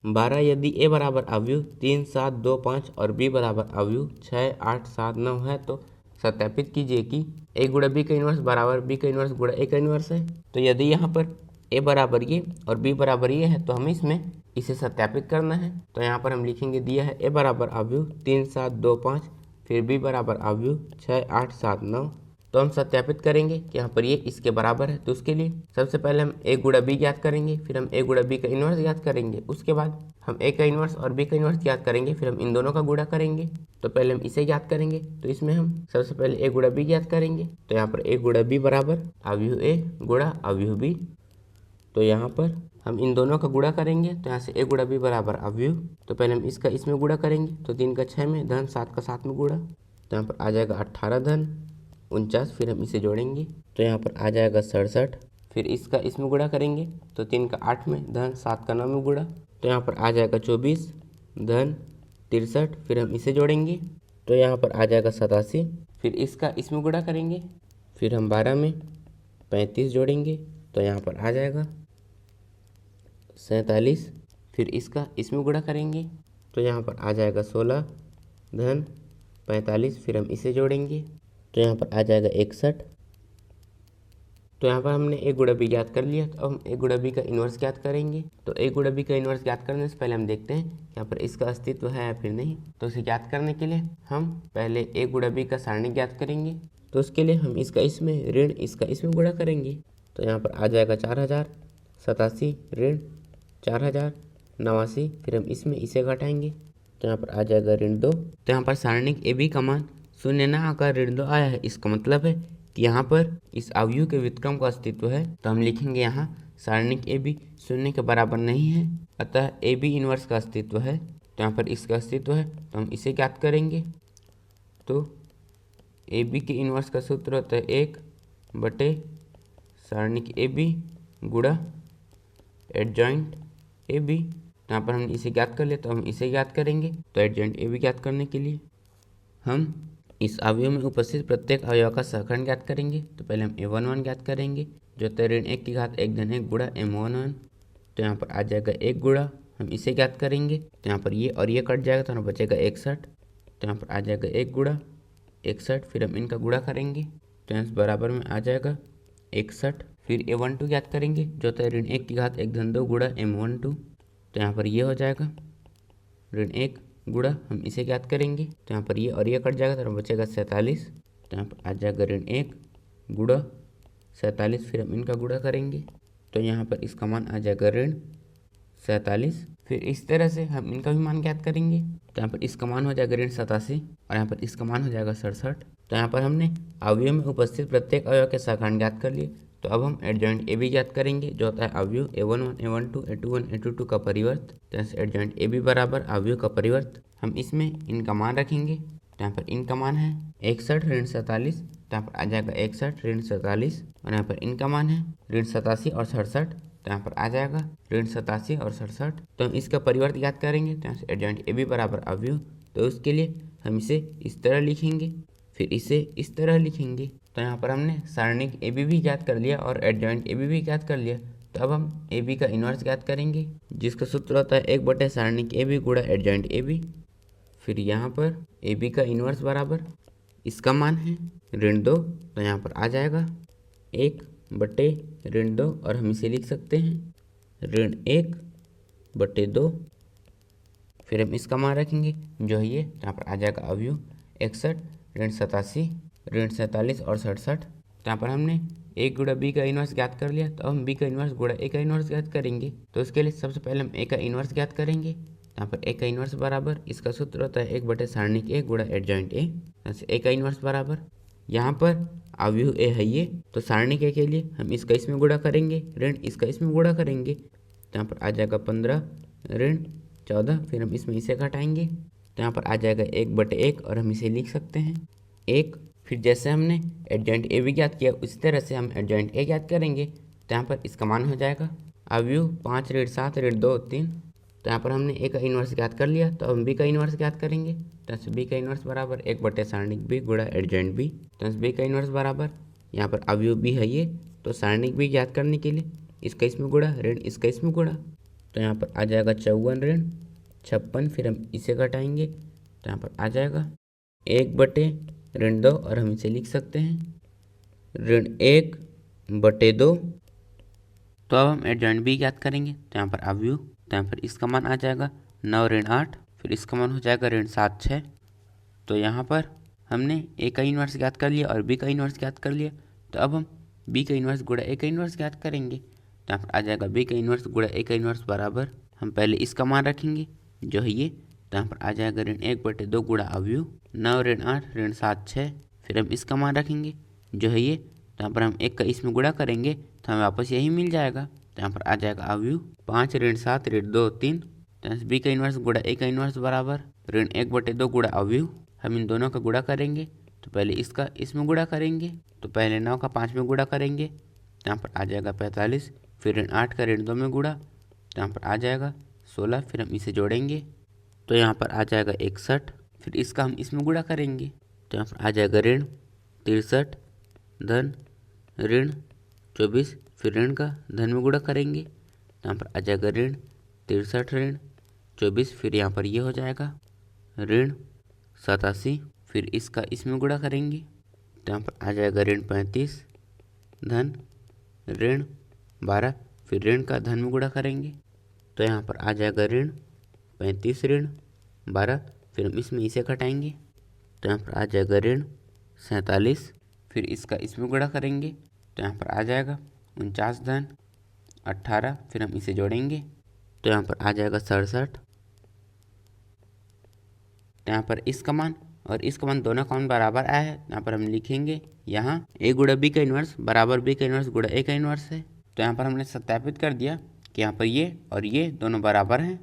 12 यदि ए बराबर अवयव 3, 7, 2, 5 और बी बराबर अवयव 6, 8, 7, 9 है तो सत्यापित कीजिए कि ए गुणा बी का इन्वर्स बराबर बी का इन्वर्स गुणा ए का इन्वर्स है। तो यदि यहाँ पर ए बराबर ये और बी बराबर ये है तो हमें इसमें इसे सत्यापित करना है। तो यहाँ पर हम लिखेंगे दिया है ए बराबर अवयव 3, 7, 2, 5 फिर बी बराबर अवयव 6, 8, 7, 9। तो हम सत्यापित करेंगे कि यहाँ पर ये इसके बराबर है। तो उसके लिए सबसे पहले हम ए गुणा बी ज्ञात करेंगे, फिर हम ए गुणा बी का इन्वर्स ज्ञात करेंगे, उसके बाद हम ए का इन्वर्स और बी का इन्वर्स ज्ञात करेंगे, फिर हम इन दोनों का गुणा करेंगे। तो पहले हम इसे ज्ञात करेंगे, तो इसमें हम सबसे पहले ए गुणा बी ज्ञात करेंगे। तो यहाँ पर ए गुणा बी बराबर अवयव ए गुणा अवयव बी। तो यहाँ पर हम इन दोनों का गुणा करेंगे। तो यहाँ से ए गुणा बी बराबर अवयव, तो पहले हम इसका इसमें गुणा करेंगे। तो 3 का 6 में धन 7 का 7 में गुणा, तो यहाँ पर आ जाएगा 18 धन 49, फिर हम इसे जोड़ेंगे तो यहाँ पर आ जाएगा 67। फिर इसका इसमें गुणा करेंगे तो 3 का 8 में धन 7 का 9 में गुणा, तो यहाँ पर आ जाएगा 24 धन 63, फिर हम इसे जोड़ेंगे तो यहाँ पर आ जाएगा 87। फिर इसका इसमें गुणा करेंगे, फिर हम 12 में 35 जोड़ेंगे तो यहाँ पर आ जाएगा 47। फिर इसका इसमें गुणा करेंगे तो यहाँ पर आ जाएगा 16 धन 45, फिर हम इसे जोड़ेंगे तो यहाँ पर आ जाएगा 61। तो यहाँ पर हमने ए गुणा बी ज्ञात कर लिया। तो अब हम ए गुणा बी का इन्वर्स ज्ञात करेंगे। तो ए गुणा बी का इन्वर्स ज्ञात करने से पहले हम देखते हैं यहाँ पर इसका अस्तित्व है या फिर नहीं। तो इसे ज्ञात करने के लिए हम पहले ए गुणा बी का सारणी ज्ञात करेंगे। तो उसके लिए हम इसका इसमें ऋण इसका इसमें गुणा करेंगे। तो यहाँ पर आ जाएगा 4087 ऋण 4089, फिर हम इसमें इसे घटाएंगे तो यहाँ पर आ जाएगा ऋण 2। तो यहाँ पर सारणिक ए बी का मान 0 न आकर ऋण 2 आया है। इसका मतलब है कि यहाँ पर इस अवयव के व्युत्क्रम का अस्तित्व है। तो हम लिखेंगे यहाँ सारणिक ए बी 0 के बराबर नहीं है, अतः ए बी इन्वर्स का अस्तित्व है। तो यहाँ पर इसका अस्तित्व है तो हम इसे ज्ञात करेंगे। तो ए बी के इन्वर्स का सूत्र होता है 1 बटे सारणिक ए बी गुणा एडजॉइंट ए बी। तो यहाँ पर हमने इसे ज्ञात कर लिया तो हम इसे ज्ञात करेंगे। तो एडजॉइंट ए बी ज्ञात करने के लिए हम इस अवयव में उपस्थित प्रत्येक अवयव का सहखंड ज्ञात करेंगे। तो पहले हम a11 ज्ञात करेंगे जो होता है ऋण 1 की घात 1 धन 1 गुणा m11। तो यहाँ पर आ जाएगा 1 गुणा, हम इसे ज्ञात करेंगे तो यहाँ पर ये और ये कट जाएगा तो हमें बचेगा 61। तो यहाँ पर आ जाएगा 1 गुणा 61, फिर हम इनका गुणा करेंगे तो यहाँ बराबर में आ जाएगा 61। फिर a12 ज्ञात करेंगे जो होता है ऋण 1 की घात 1 धन 2 गुणा m12। तो यहाँ पर ये हो जाएगा ऋण 1 गुणा, हम इसे ज्ञात करेंगे तो यहाँ पर ये और ये कट जाएगा तो बचेगा 47। तो यहाँ पर आ जाएगा ऋण 1 गुणा 47, फिर हम इनका गुणा करेंगे तो यहाँ पर इसका मान आ जाएगा ऋण 47। फिर इस तरह से हम इनका भी मान ज्ञात करेंगे तो यहाँ पर इसका मान हो जाएगा ऋण 87 और यहाँ पर इसका मान हो जाएगा 67। तो यहाँ पर हमने अवयव में उपस्थित प्रत्येक अवयव के सहखंड ज्ञात कर लिए। तो अब हम एडजॉइंट ए बी ज्ञात करेंगे जो होता है अवयव a11 a12 a21 a22 का परिवर्त। जैसे एडजॉइंट ए बी बराबर अवयव का परिवर्त, हम इसमें इनका मान रखेंगे। तो यहाँ पर इनका मान है 61 ऋण 47, तो यहाँ पर आ जाएगा 61 ऋण 47 और यहाँ पर इनका मान है ऋण 87 और 67। तो यहाँ पर आ जाएगा ऋण 87 और 67। तो हम इसका परिवर्त ज्ञात करेंगे। तो यहाँ से एडजॉइंट ए बी बराबर अवयव, तो उसके लिए हम इसे इस तरह लिखेंगे, फिर इसे इस तरह लिखेंगे। तो यहाँ पर हमने सारणिक ए बी भी ज्ञात कर लिया और एडजॉइंट ए बी भी ज्ञात कर लिया। तो अब हम ए बी का इन्वर्स ज्ञात करेंगे जिसका सूत्र होता है 1 बटे सारणिक ए बी गुणा एडजॉइंट ए बी। फिर यहाँ पर ए बी का इन्वर्स बराबर इसका मान है ऋण 2, तो यहाँ पर आ जाएगा 1 बटे ऋण 2 और हम इसे लिख सकते हैं ऋण 1 बटे 2। फिर हम इसका मान रखेंगे जो है ये, यहाँ पर आ जाएगा अवयव 61 ऋण 87 ऋण 47 और 67। तो यहाँ पर हमने ए गुणा बी का इन्वर्स ज्ञात कर लिया। तो हम बी का इन्वर्स गुणा ए का इन्वर्स ज्ञात करेंगे। तो उसके लिए सबसे पहले हम ए का इन्वर्स ज्ञात करेंगे। यहाँ पर ए का इन्वर्स बराबर इसका सूत्र होता है 1 बटे सारणिक ए गुणा एडजॉइंट ए। ए का इन्वर्स बराबर यहाँ पर अवयव ए है ये, तो सारणिक ए के लिए हम इसका इसमें गुणा करेंगे, ऋण इसका इसमें गुणा करेंगे। तो यहाँ पर आ जाएगा 15 ऋण 14, फिर हम इसमें इसे घटाएंगे तो यहाँ पर आ जाएगा 1 बटे 1 और हम इसे लिख सकते हैं 1। फिर जैसे हमने एडजॉइंट ए भी ज्ञात किया उसी तरह से हम एडजॉइंट ए ज्ञात करेंगे। तो यहाँ पर इसका मान हो जाएगा अवयव 5 ऋण 7 ऋण 2 3। तो यहाँ पर हमने ए का इन्वर्स ज्ञात कर लिया, तो हम बी का इन्वर्स ज्ञात करेंगे। तो बी का इन्वर्स बराबर 1 बटे सारणिक बी गुणा एडजॉइंट बी। तो बी का इन्वर्स बराबर यहाँ पर अवयव बी है ये, तो सारणिक बी ज्ञात करने के लिए इसका इसमें गुणा ऋण इसका इसमें गुणा। तो यहाँ पर आ जाएगा 54 ऋण 56, फिर हम इसे घटाएंगे तो यहाँ पर आ जाएगा 1/2 और हम इसे लिख सकते हैं ऋण 1/2। तो अब हम एडजॉइंट बी ज्ञात करेंगे तो यहाँ पर अवयव, तो यहाँ पर इसका मान आ जाएगा 9 ऋण 8, फिर इसका मान हो जाएगा ऋण 7 6। तो यहाँ पर हमने ए का इन्वर्स ज्ञात कर लिया और बी का इन्वर्स ज्ञात कर लिया। तो अब हम बी का इन्वर्स गुणा ए का इन्वर्स ज्ञात करेंगे तो यहाँ पर आ जाएगा बी का इन्वर्स गुणा ए का इन्वर्स बराबर, हम पहले इसका मान रखेंगे जो है ये, तो यहाँ पर आ जाएगा ऋण 1/2 गुणा अवयव 9 ऋण 8 ऋण 7 6, फिर हम इसका मान रखेंगे जो है ये, तो यहाँ पर हम 1 का इसमें गुणा करेंगे तो हमें वापस यही मिल जाएगा। तो यहाँ पर आ जाएगा अवयव 5 ऋण 7 ऋण 2 3, तो बी का इन्वर्स गुणा ए का इन्वर्स बराबर ऋण 1/2 गुणा अवयव, हम इन दोनों का गुणा करेंगे तो पहले इसका इसमें गुणा करेंगे तो पहले 9 का 5 में गुणा करेंगे तो यहाँ पर आ जाएगा 45, फिर ऋण 8 का ऋण 2 में गुणा तो यहाँ पर आ जाएगा 16, फिर हम इसे जोड़ेंगे तो यहाँ पर आ जाएगा 61, फिर इसका हम इसमें गुणा करेंगे तो यहाँ पर आ जाएगा ऋण 63 धन ऋण 24, फिर ऋण का धन में गुणा करेंगे तो यहाँ पर आ जाएगा ऋण 63 ऋण 24, फिर यहाँ पर ये हो जाएगा ऋण 87, फिर इसका इसमें गुणा करेंगे तो यहाँ पर आ जाएगा ऋण 35 धन ऋण 12, फिर ऋण का धन में गुणा करेंगे तो यहाँ पर आ जाएगा ऋण 35 ऋण 12, फिर हम इसमें इसे घटाएंगे तो यहाँ पर आ जाएगा ऋण 47, फिर इसका इसमें गुणा करेंगे तो यहाँ पर आ जाएगा 49 धन 18, फिर हम इसे जोड़ेंगे तो यहाँ पर आ जाएगा 67। तो यहाँ पर इसका मान और इसका मान दोनों का मान बराबर आया है, यहाँ पर हम लिखेंगे यहाँ ए गुणा बी का इन्वर्स बराबर बी का इन्वर्स गुणा ए का इन्वर्स है। तो यहाँ पर हमने सत्यापित कर दिया कि यहाँ पर ये और ये दोनों बराबर हैं।